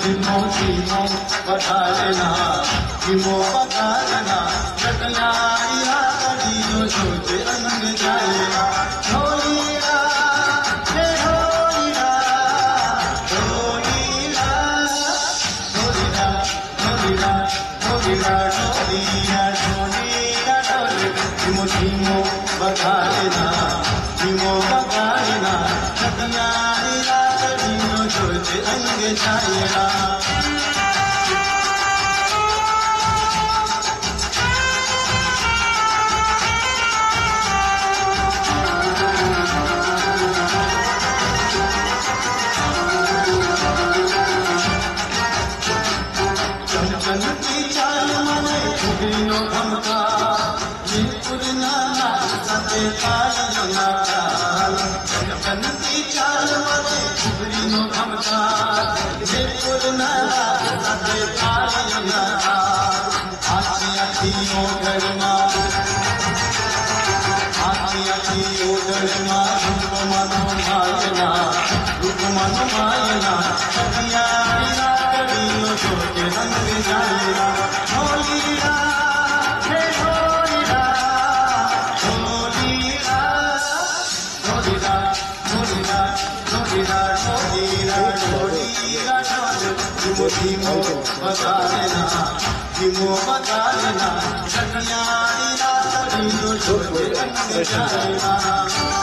धीमो बता लेना धीमो बता लेना कटनारिया कड़ियो सोचे रंग जाएगा ढोलीरा हे ढोलीरा ढोलीरा ढोलीरा ढोलीरा ढोलीरा ढोलीरा ढोलीरा ढोलीरा धीमो बता लेना धीमो बता लेना कटनारिया कड़ियो सोचे रंग जाएगा धीमो बता लेना धीमो बता लेना कन्यारी रात कड़ियो सोचे रंग जाएगा